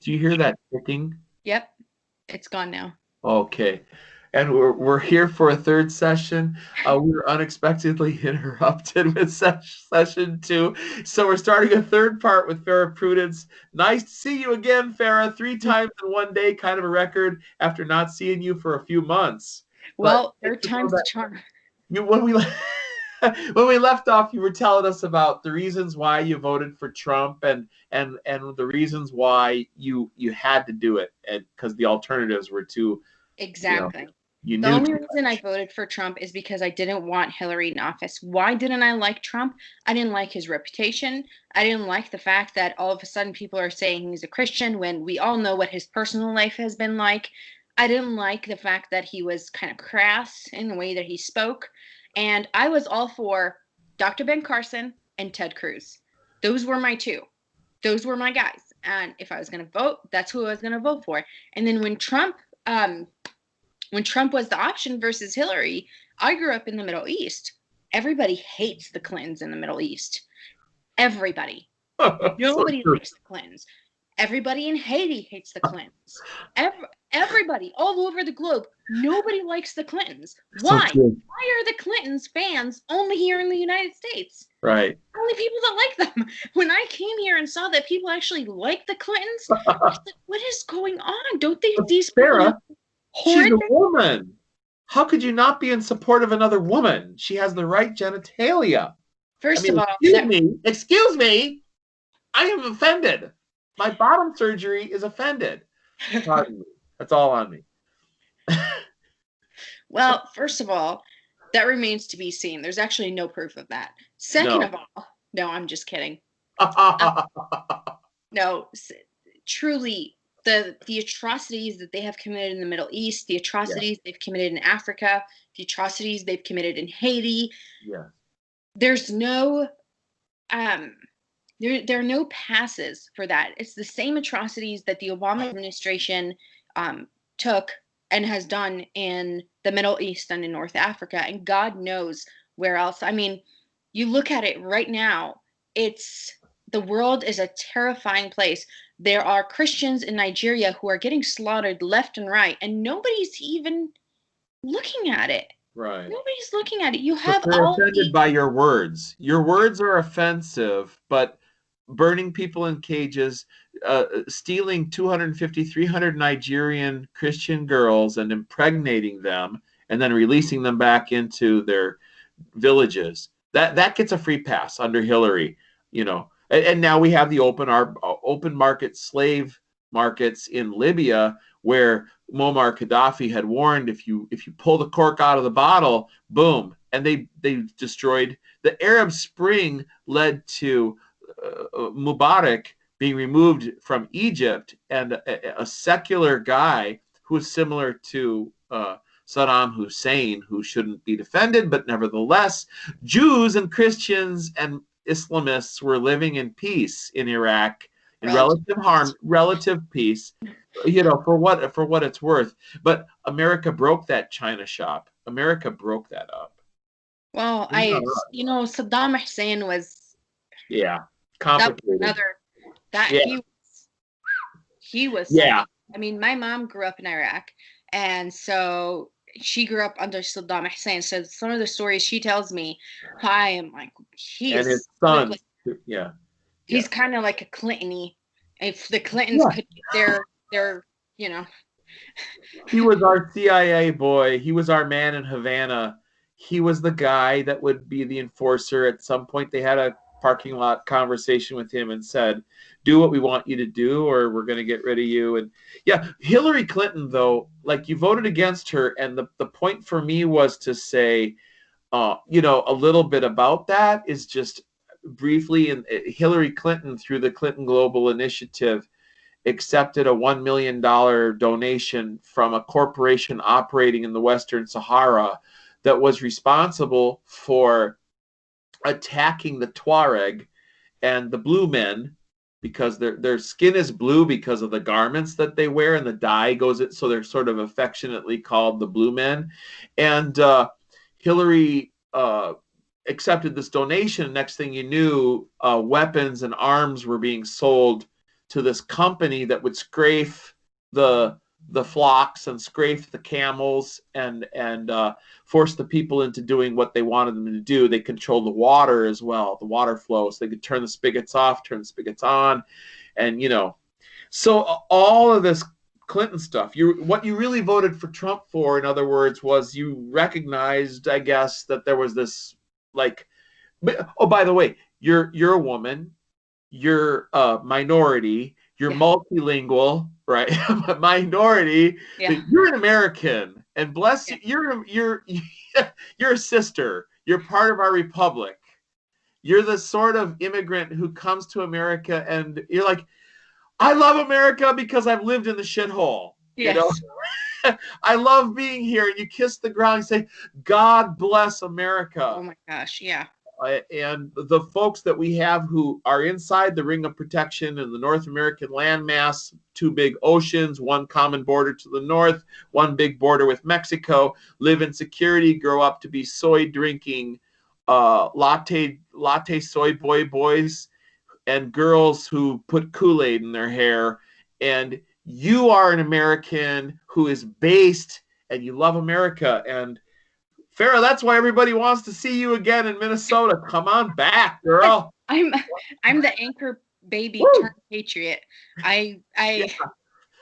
Do you hear that ticking? Yep, it's gone now. Okay. And we're here for a third session. We were unexpectedly interrupted with session two. So we're starting a third part with Farrah Prudence. Nice to see you again, Farrah. 3 times in one day, kind of a record after not seeing you for a few months. But Well, nice third to know time's the that charm. when we when we left off, you were telling us about the reasons why you voted for Trump and the reasons why you had to do it, and because the alternatives were too, you know, Exactly. you The knew only too reason I much. voted for Trump is because I didn't want Hillary in office. Why didn't I like Trump? I didn't like his reputation. I didn't like the fact that all of a sudden people are saying he's a Christian when we all know what his personal life has been like. I didn't like the fact that he was kind of crass in the way that he spoke. And I was all for Dr. Ben Carson and Ted Cruz. Those were my two. Those were my guys. And if I was going to vote, that's who I was going to vote for. And then um, when Trump was the option versus Hillary, I grew up in the Middle East. Everybody hates the Clintons in the Middle East. Everybody. So Nobody true. likes the Clintons. Everybody in Haiti hates the Clintons. Everybody all over the globe, nobody likes the Clintons. So Why? true. Why are the Clintons fans only here in the United States? Right. Only people that like them. When I came here and saw that people actually like the Clintons, I said, what is going on? Don't these people know Farrah, she's horrid a things? woman. How could you not be in support of another woman? She has the right genitalia. I First of mean, all, excuse that me, excuse me. I am offended. My bottom surgery is offended. Pardon me. That's all on me. well, first of all, that remains to be seen. There's actually no proof of that. Second No. of all, no, I'm just kidding. Uh, no, truly, the atrocities that they have committed in the Middle East, the Yeah, atrocities they've committed in Africa, the atrocities they've committed in Haiti. yeah. There's no um, there are no passes for that. It's the same atrocities that the Obama administration um, took and has done in the Middle East and in North Africa, and God knows where else. I mean, you look at it right now, it's the world is a terrifying place. There are Christians in Nigeria who are getting slaughtered left and right, and nobody's even looking at it. Right. Nobody's looking at it. You But have they're all offended the by your words. Your words are offensive, but burning people in cages, stealing 250, 300 Nigerian Christian girls and impregnating them, and then releasing them back into their villages. That gets a free pass under Hillary, you know. And now we have the open market slave markets in Libya, where Muammar Gaddafi had warned, if you pull the cork out of the bottle, boom, and they destroyed. The Arab Spring led to Mubarak being removed from Egypt, and a secular guy who is similar to Saddam Hussein, who shouldn't be defended, but nevertheless, Jews and Christians and Islamists were living in peace in Iraq, in relative peace. relative peace, for what it's worth. But America broke that China shop. America broke that up. Well, Saddam Hussein was Yeah, that was complicated. another that Yeah, he was yeah, something. I mean, my mom grew up in Iraq, and so she grew up under Saddam Hussein. So some of the stories she tells me, I am like, he and his is kind of sons. like Yeah, he's yeah, kind of like a Clintony. If the Clintons yeah. could get their you know He was our CIA boy. He was our man in Havana. He was the guy that would be the enforcer. At some point, they had a parking lot conversation with him and said, "Do what we want you to do, or we're going to get rid of you." And yeah, Hillary Clinton, though, like, you voted against her, and the point for me was to say, a little bit about that is just briefly. And Hillary Clinton, through the Clinton Global Initiative, accepted a $1 million donation from a corporation operating in the Western Sahara that was responsible for attacking the Tuareg and the blue men, because their skin is blue because of the garments that they wear, and the dye goes it, so they're sort of affectionately called the blue men. And Hillary accepted this donation. Next thing you knew, weapons and arms were being sold to this company that would scrape the flocks and scrape the camels and force the people into doing what they wanted them to do. They controlled the water as well, the water flow, so they could turn the spigots off, turn the spigots on, and so all of this Clinton stuff. What you really voted for Trump for, in other words, was you recognized, I guess, that there was this like. Oh, by the way, you're a woman, you're a minority, you're Yeah. multilingual, right? Minority. Yeah. You're an American, and bless Yeah. you. You're a sister. You're part of our republic. You're the sort of immigrant who comes to America, and you're like, I love America because I've lived in the shithole. Yes. I love being here. And you kiss the ground and say, God bless Oh America. my gosh. Yeah. And the folks that we have who are inside the ring of protection in the North American landmass, two big oceans, one common border to the north, one big border with Mexico, live in security, grow up to be soy drinking, latte soy boys and girls who put Kool-Aid in their hair. And you are an American who is based, and you love America. And Farrah, that's why everybody wants to see you again in Minnesota. Come on back, girl. I'm I'm the anchor baby Woo! turned patriot. I Yeah.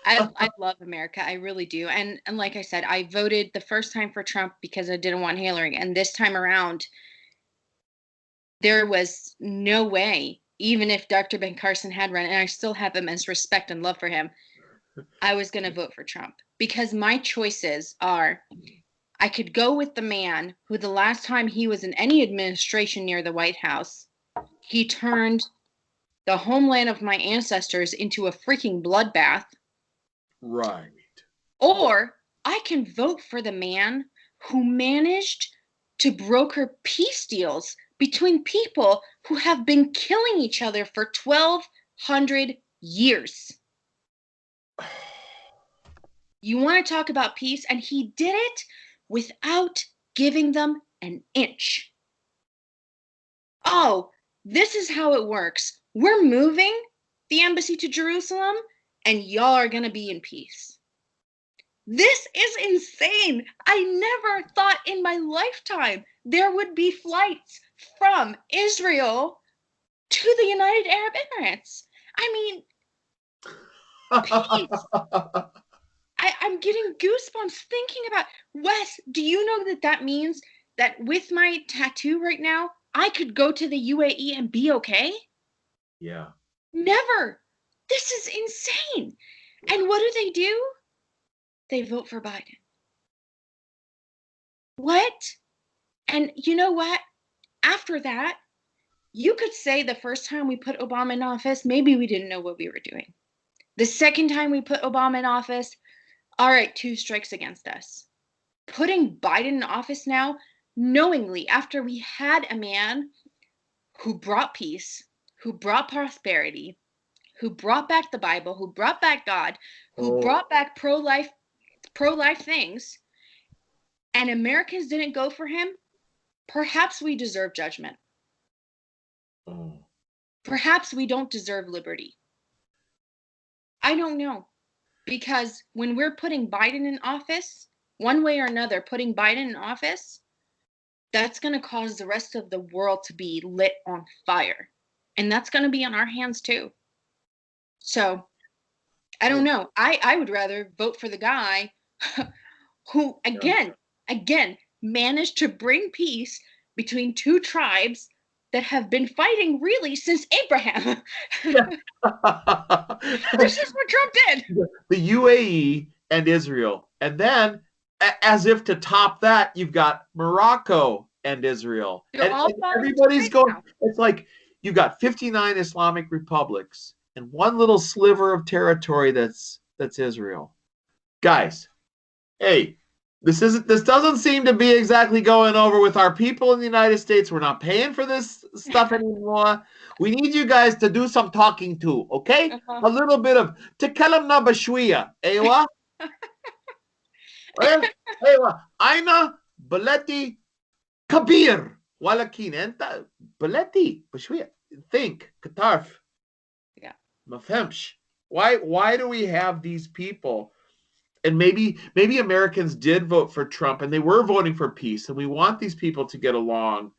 I I love America. I really do. And like I said, I voted the first time for Trump because I didn't want Hillary. And this time around, there was no way, even if Dr. Ben Carson had run, and I still have immense respect and love for him, I was going to vote for Trump because my choices are I could go with the man who, the last time he was in any administration near the White House, he turned the homeland of my ancestors into a freaking bloodbath. Right. Or I can vote for the man who managed to broker peace deals between people who have been killing each other for 1,200 years. You want to talk about peace? And he did it without giving them an inch. Oh, this is how it works. We're moving the embassy to Jerusalem, and y'all are going to be in peace. This is insane. I never thought in my lifetime there would be flights from Israel to the United Arab Emirates. I mean, peace. I'm getting goosebumps thinking about Wes. Do you know that that means that with my tattoo right now, I could go to the UAE and be okay? Yeah. Never. This is insane. And what do? They vote for Biden. What? And you know what? After that, you could say the first time we put Obama in office, maybe we didn't know what we were doing. The second time we put Obama in office, all right, 2 strikes against us. Putting Biden in office now, knowingly, after we had a man who brought peace, who brought prosperity, who brought back the Bible, who brought back God, who brought back pro-life things, and Americans didn't go for him, perhaps we deserve judgment. Oh. Perhaps we don't deserve liberty. I don't know. Because when we're putting Biden in office, one way or another, putting Biden in office, that's going to cause the rest of the world to be lit on fire. And that's going to be on our hands too. So I don't know. I would rather vote for the guy who, again, managed to bring peace between two tribes that have been fighting really since Abraham. This is what Trump did. The UAE and Israel. And then, as if to top that, you've got Morocco and Israel. They're all And falling into everybody's place going, now. it's like you've got 59 Islamic republics and one little sliver of territory that's Israel. Guys, hey, this doesn't seem to be exactly going over with our people in the United States. We're not paying for this stuff anymore. We need you guys to do some talking to, okay? A little bit of تكلمنا بشوية ايوه ايوه انا بلدي كبير ولكن انت بلدي بشوية think كتعرف. Yeah. Mafemsh. Why do we have these people? And maybe Americans did vote for Trump and they were voting for peace, and we want these people to get along,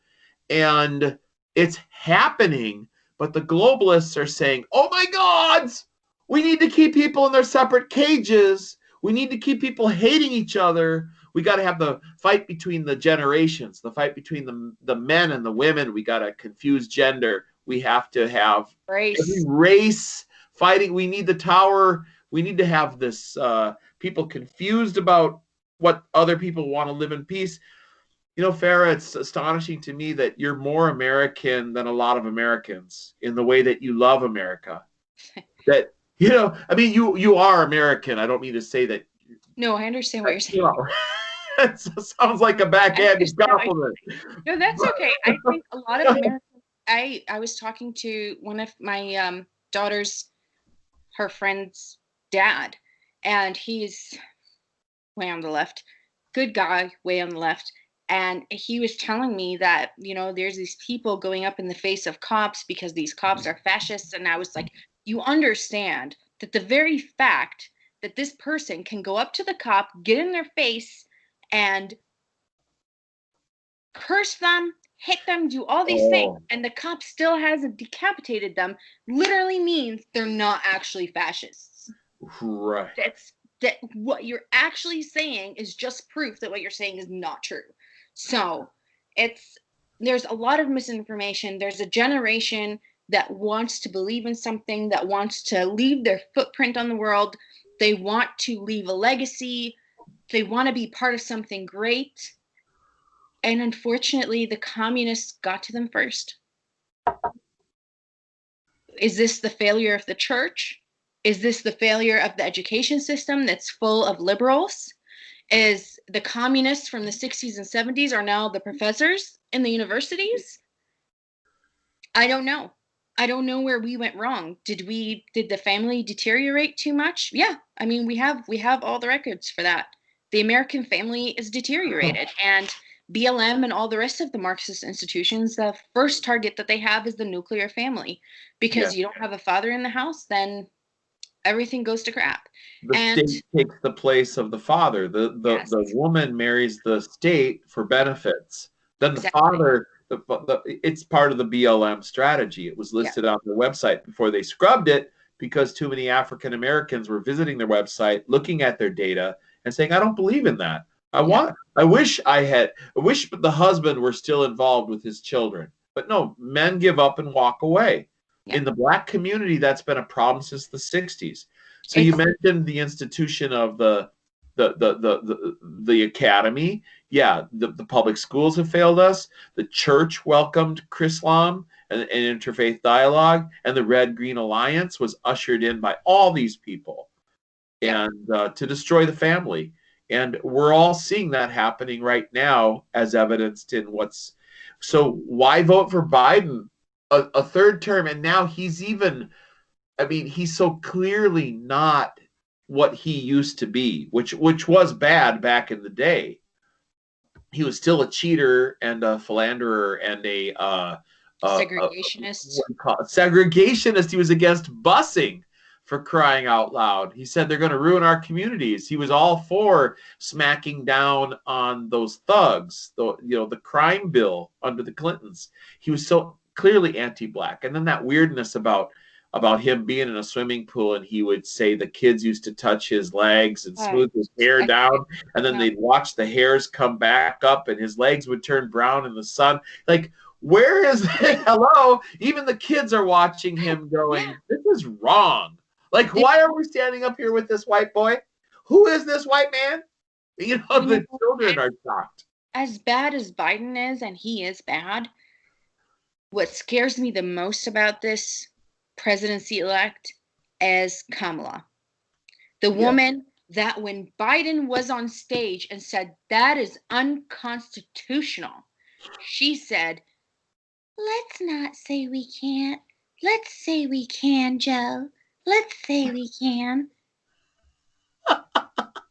and it's happening. But the globalists are saying, oh my gods, we need to keep people in their separate cages. We need to keep people hating each other. We got to have the fight between the generations, the fight between the men and the women. We got to confuse gender. We have to have every Race. race fighting. We need the tower. We need to have this people confused about what other people want to live in peace. Farrah, it's astonishing to me that you're more American than a lot of Americans in the way that you love America. That, I mean, you are American. I don't mean to say that. No, I understand what you're saying. It sounds like a backhanded compliment. No, that's okay. I think a lot of Americans. I was talking to one of my daughter's, her friend's dad, and he's way on the left. Good guy, way on the left. And he was telling me that, there's these people going up in the face of cops because these cops are fascists. And I was like, you understand that the very fact that this person can go up to the cop, get in their face, and curse them, hit them, do all these things, and the cop still hasn't decapitated them, literally means they're not actually fascists. Right. That what you're actually saying is just proof that what you're saying is not true. So there's a lot of misinformation. There's a generation that wants to believe in something, that wants to leave their footprint on the world. They want to leave a legacy. They want to be part of something great. And unfortunately, the communists got to them first. Is this the failure of the church? Is this the failure of the education system that's full of liberals? Is the communists from the 60s and 70s are now the professors in the universities? I don't know. I don't know where we went wrong. Did the family deteriorate too much? Yeah. I mean, we have all the records for that. The American family is deteriorated, and BLM and all the rest of the Marxist institutions, the first target that they have is the nuclear family, because you don't have a father in the house, then everything goes to crap. The state takes the place of the father. The woman marries the state for benefits. Then the father, it's part of the BLM strategy. It was listed on their website before they scrubbed it because too many African Americans were visiting their website, looking at their data, and saying, "I don't believe in that. I wish the husband were still involved with his children." But no, men give up and walk away. In the Black community, that's been a problem since the 60s. So you mentioned the institution of the academy. Yeah, the public schools have failed us. The church welcomed Chrislam and interfaith dialogue, and the Red Green Alliance was ushered in by all these people, and to destroy the family. And we're all seeing that happening right now, as evidenced in what's. So why vote for Biden? A third term, and now he's so clearly not what he used to be, which was bad back in the day. He was still a cheater and a philanderer and a segregationist. Segregationist. He was against busing, for crying out loud. He said they're going to ruin our communities. He was all for smacking down on those thugs, the crime bill under the Clintons. He was so clearly anti-Black. And then that weirdness about him being in a swimming pool, and he would say the kids used to touch his legs and smooth his hair down, and then they'd watch the hairs come back up and his legs would turn brown in the sun. Like, where is it? Hello? Even the kids are watching him going, this is wrong. Like, why are we standing up here with this white boy? Who is this white man? The children are shocked. As bad as Biden is, and he is bad, what scares me the most about this presidency elect is Kamala. The woman that when Biden was on stage and said, that is unconstitutional, she said, let's not say we can't. Let's say we can, Joe. Let's say we can.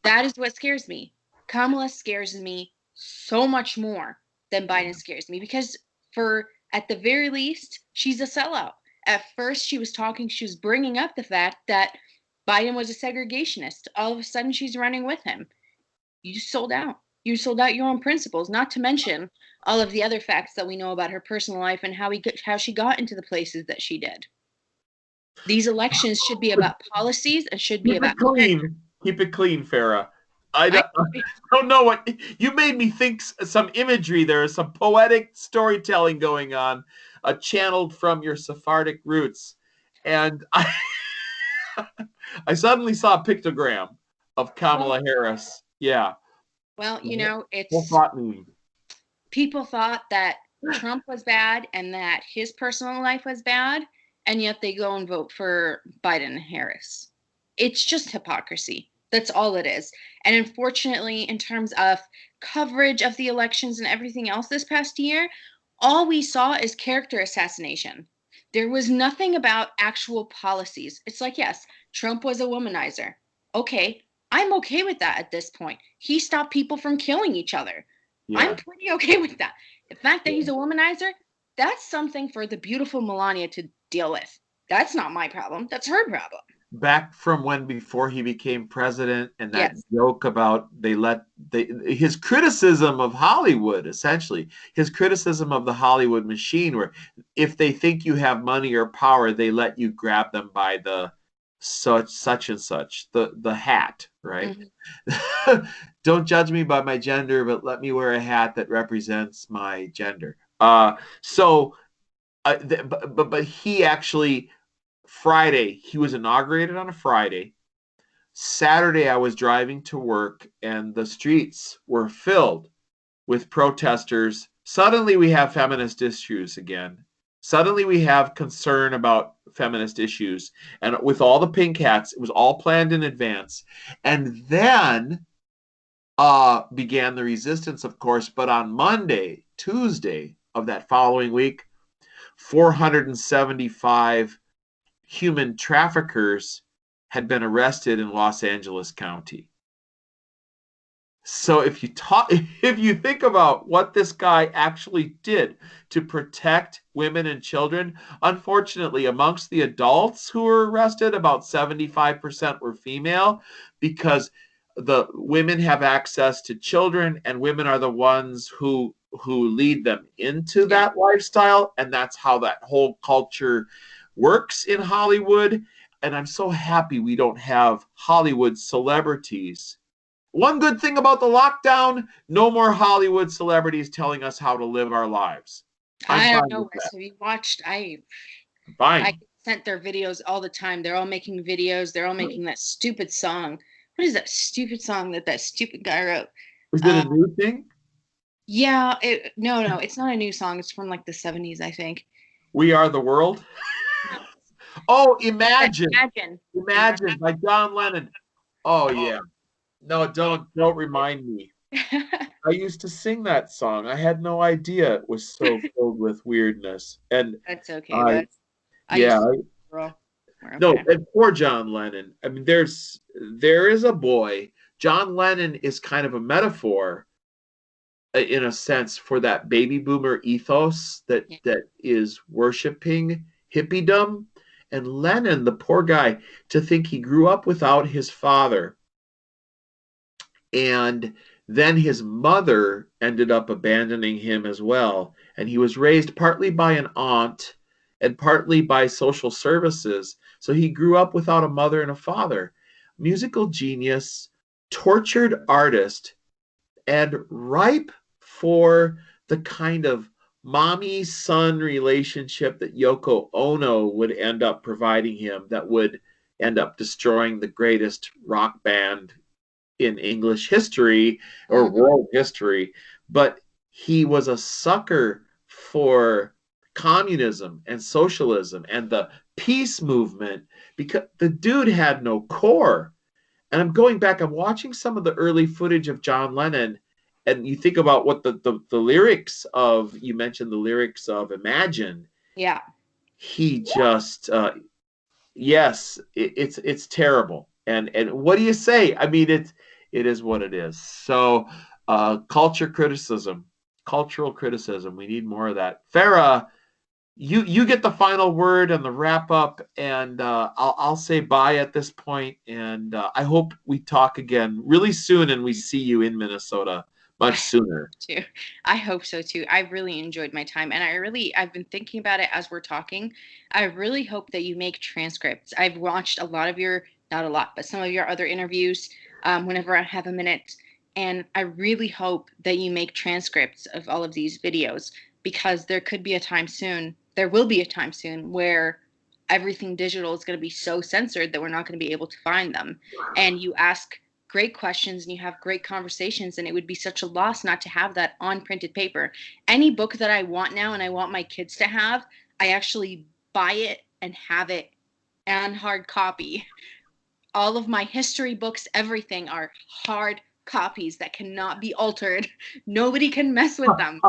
That is what scares me. Kamala scares me so much more than Biden scares me, because at the very least, she's a sellout. At first, she was bringing up the fact that Biden was a segregationist. All of a sudden, she's running with him. You sold out. You sold out your own principles, not to mention all of the other facts that we know about her personal life and how she got into the places that she did. These elections should be about policies and should be Keep about it clean. Keep it clean, Farrah. I I don't, I don't know what you made me think. Some imagery there, some poetic storytelling going on, channeled from your Sephardic roots, and I suddenly saw a pictogram of well, Kamala Harris. Yeah, well, what it's thought me? people thought that Trump was bad and that his personal life was bad, and yet they go and vote for Biden and Harris. It's just hypocrisy. That's all it is. And unfortunately, in terms of coverage of the elections and everything else this past year, all we saw is character assassination. There was nothing about actual policies. It's like, yes, Trump was a womanizer. Okay, I'm okay with that at this point. He stopped people from killing each other. I'm Yeah. pretty okay with that. The fact that he's Yeah. a womanizer, that's something for the beautiful Melania to deal with. That's not my problem. That's her problem. Back from when before he became president, and that Yes. joke about his criticism of Hollywood, essentially his criticism of the Hollywood machine, where if they think you have money or power, they let you grab them by the such and such, the hat, right? Mhm. Don't judge me by my gender, but let me wear a hat that represents my gender. So but he actually, Friday, he was inaugurated on a Friday. Saturday, I was driving to work and the streets were filled with protesters. Suddenly, we have feminist issues again. Suddenly, we have concern about feminist issues. And with all the pink hats, it was all planned in advance. And then began the resistance, of course. But on Monday, Tuesday of that following week, 475 human traffickers had been arrested in Los Angeles County. So if you think about what this guy actually did to protect women and children, unfortunately, amongst the adults who were arrested, about 75% were female, because the women have access to children, and women are the ones who lead them into Yeah. that lifestyle, and that's how that whole culture works in Hollywood. And I'm so happy we don't have Hollywood celebrities. One good thing about the lockdown: no more Hollywood celebrities telling us how to live our lives. I'm I don't fine know, with Wes. that. Have you watched? I Fine. get sent their videos all the time. They're all making videos. They're all making that stupid song. What is that stupid song that stupid guy wrote? Is it a Uh, new thing? yeah. No, it's not a new song. It's from like the 70s, I think. We Are the World? No, Oh, Imagine. Imagine. Imagine by John Lennon. Oh yeah. No, don't remind me. I used to sing that song. I had no idea it was so filled with weirdness. And That's okay, I Wes. I yeah, used to girl. We're no, okay. and poor John Lennon. I mean, there is a boy. John Lennon is kind of a metaphor, in a sense, for that baby boomer ethos that Yeah. is worshiping hippiedom. And Lennon, the poor guy, to think he grew up without his father, and then his mother ended up abandoning him as well, and he was raised partly by an aunt and partly by social services. So he grew up without a mother and a father. Musical genius, tortured artist, and ripe for the kind of mommy son relationship that Yoko Ono would end up providing him, that would end up destroying the greatest rock band in English history or Mhm. world history. But he was a sucker for communism and socialism and the peace movement, because the dude had no core. And I'm going back, I'm watching some of the early footage of John Lennon, and you think about what the lyrics of, you mentioned the lyrics of Imagine. Yeah. He just, yes, it's terrible. And what do you say? I mean, it is what it is. So, cultural criticism, we need more of that. Farrah, you get the final word and the wrap up, and I'll say bye at this point, and I hope we talk again really soon, and we see you in Minnesota I much hope sooner. so too. I hope so too. I really enjoyed my time, and I've been thinking about it as we're talking. I really hope that you make transcripts. I've watched a lot of your, not a lot, but some of your other interviews whenever I have a minute, and I really hope that you make transcripts of all of these videos because there could be a time soon, there will be a time soon where everything digital is going to be so censored that we're not going to be able to find them. And you ask great questions and you have great conversations, and it would be such a loss not to have that on printed paper. Any book that I want now and I want my kids to have, I actually buy it and have it on hard copy. All of my history books, everything are hard copies that cannot be altered. Nobody can mess with them.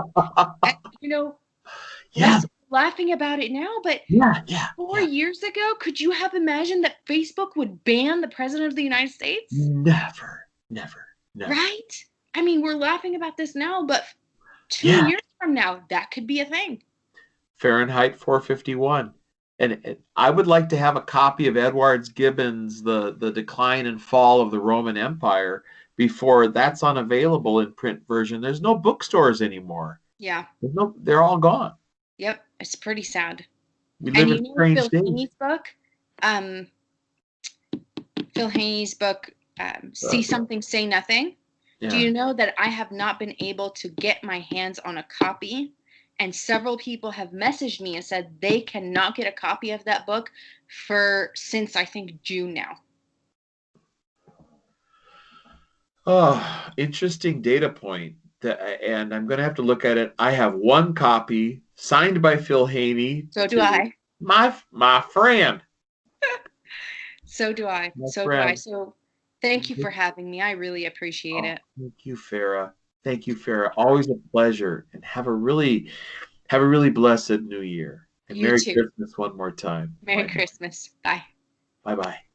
And, you know, Yeah, let's laughing about it now, but yeah, yeah, yeah. 4 years ago, could you have imagined that Facebook would ban the president of the United States? Never, never, never. Right? I mean, we're laughing about this now, but two Yeah, years from now, that could be a thing. Fahrenheit 451. And I would like to have a copy of Edwards Gibbon's the Decline and Fall of the Roman Empire before that's unavailable in print version. There's no bookstores anymore. Yeah. They're all gone. Yep. It's pretty sad. We And live in you know strange Phil days. Haney's book? Um, Phil Haney's book, See Something, Say Nothing. Do Yeah. you know that I have not been able to get my hands on a copy? And several people have messaged me and said they cannot get a copy of that book for since I think June now. Oh, interesting data point. And I'm going to have to look at it. I have one copy signed by Phil Haney So do to I. my friend, So do I. my So do I. friend. So thank you for having me. I really appreciate Oh, it. thank you, Farrah. Thank you, Farrah. Always a pleasure. And have a really blessed new year. And You Merry too. Christmas one more time. Merry Bye. Christmas. Bye. Bye bye.